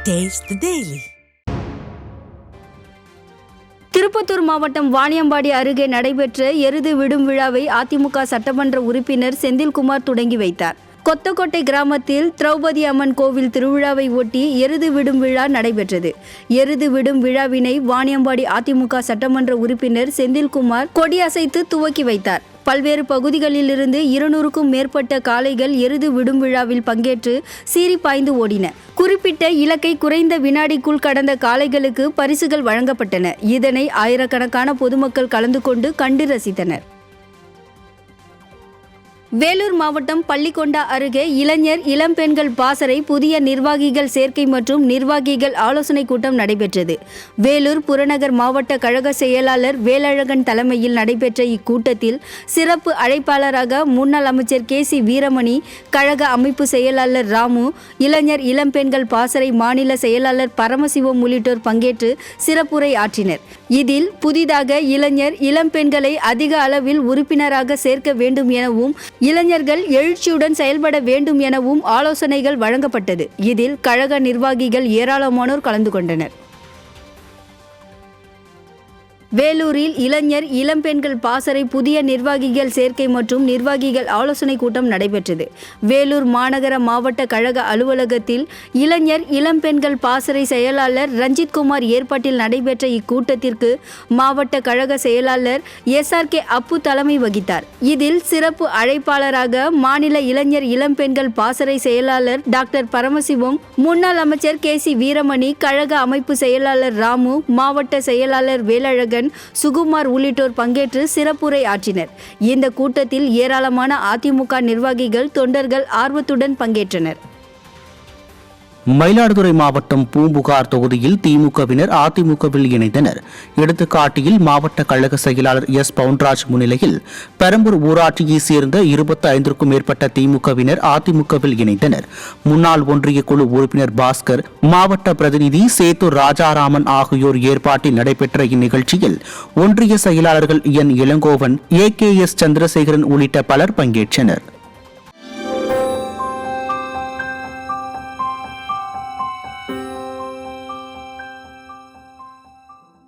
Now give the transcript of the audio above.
Taste the Daily. Tirupattur மாவட்டம் வாணியம்பாடி அருகே நடைபெற்ற எருது விடும் விழாவை அதிமுக சட்டமன்ற உறுப்பினர் செந்தில்குமார் தொடங்கி வைத்தார். கொத்தக்கோட்டை கிராமத்தில் திரௌபதி அம்மன் கோவில் திருவிழாவை ஒட்டி எருது விடும் விழா நடைபெற்றது. எருது விடும் விழாவினை வாணியம்பாடி அதிமுக சட்டமன்ற உறுப்பினர் செந்தில்குமார் கொடியசைத்து துவக்கி வைத்தார். பல்வேறு பகுதிகளில் இருந்து 200க்கும் மேற்பட்ட காளைகள் எருது விடும் விழாவில் பங்கேற்று சீறி பாய்ந்து ஓடின. குறிப்பிட்ட இலக்கை குறைந்த வினாடிக்குள் கடந்த காளைகளுக்கு பரிசுகள் வழங்கப்பட்டன. இதனை ஆயிரக்கணக்கான பொதுமக்கள் கலந்து கொண்டு கண்டு ரசித்தனர். வேலூர் மாவட்டம் பள்ளிகொண்டா அருகே இளைஞர் இளம்பெண்கள் பாசறை புதிய நிர்வாகிகள் சேர்க்கை மற்றும் நிர்வாகிகள் ஆலோசனை கூட்டம் நடைபெற்றது. வேலூர் புறநகர் மாவட்ட கழக செயலாளர் வேலழகன் தலைமையில் நடைபெற்ற இக்கூட்டத்தில் சிறப்பு அழைப்பாளராக முன்னாள் அமைச்சர் KC வீரமணி, கழக அமைப்பு செயலாளர் ராமு, இளைஞர் இளம்பெண்கள் பாசறை மாநில செயலாளர் பரமசிவம் உள்ளிட்டோர் பங்கேற்று சிறப்புரை ஆற்றினர். இதில் புதிதாக இளைஞர் இளம்பெண்களை அதிக அளவில் உறுப்பினராக சேர்க்க வேண்டும் எனவும் இளைஞர்கள் எழுச்சியுடன் செயல்பட வேண்டும் எனவும் ஆலோசனைகள் வழங்கப்பட்டது. இதில் கழக நிர்வாகிகள் ஏராளமானோர் கலந்து கொண்டனர். வேலூரில் இளைஞர் இளம்பெண்கள் பாசறை புதிய நிர்வாகிகள் சேர்க்கை மற்றும் நிர்வாகிகள் ஆலோசனை கூட்டம் நடைபெற்றது. வேலூர் மாநகர மாவட்ட கழக அலுவலகத்தில் இளைஞர் இளம்பெண்கள் பாசறை செயலாளர் ரஞ்சித்குமார் ஏற்பாட்டில் நடைபெற்ற இக்கூட்டத்திற்கு மாவட்ட கழக செயலாளர் SRK அப்பு தலைமை வகித்தார். இதில் சிறப்பு அழைப்பாளராக மாநில இளைஞர் இளம்பெண்கள் பாசறை செயலாளர் டாக்டர் பரமசிவம், முன்னாள் அமைச்சர் KC வீரமணி, கழக அமைப்பு செயலாளர் ராமு, மாவட்ட செயலாளர் வேலழகன், சுகுமார் உள்ளிட்டோர் பங்கேற்று சிறப்புரை ஆற்றினர். இந்த கூட்டத்தில் ஏராளமான அதிமுக நிர்வாகிகள், தொண்டர்கள் ஆர்வத்துடன் பங்கேற்றனர். மயிலாடுதுறை மாவட்டம் பூம்புகார் தொகுதியில் திமுகவினர் அதிமுகவில் இணைந்தனர். எடுத்துக்காட்டியில் மாவட்ட கழக செயலாளர் S பவுன்ராஜ் முன்னிலையில் பெரம்பூர் ஊராட்சியை சேர்ந்த 25க்கும் மேற்பட்ட திமுகவினர் அதிமுகவில் இணைந்தனர். முன்னாள் ஒன்றிய குழு உறுப்பினர் பாஸ்கர், மாவட்ட பிரதிநிதி சேத்தூர் ராஜாராமன் ஆகியோர் ஏற்பாட்டில் நடைபெற்ற இந்நிகழ்ச்சியில் ஒன்றிய செயலாளர்கள் N இளங்கோவன், AKS சந்திரசேகரன் உள்ளிட்ட பலர் பங்கேற்றனர்.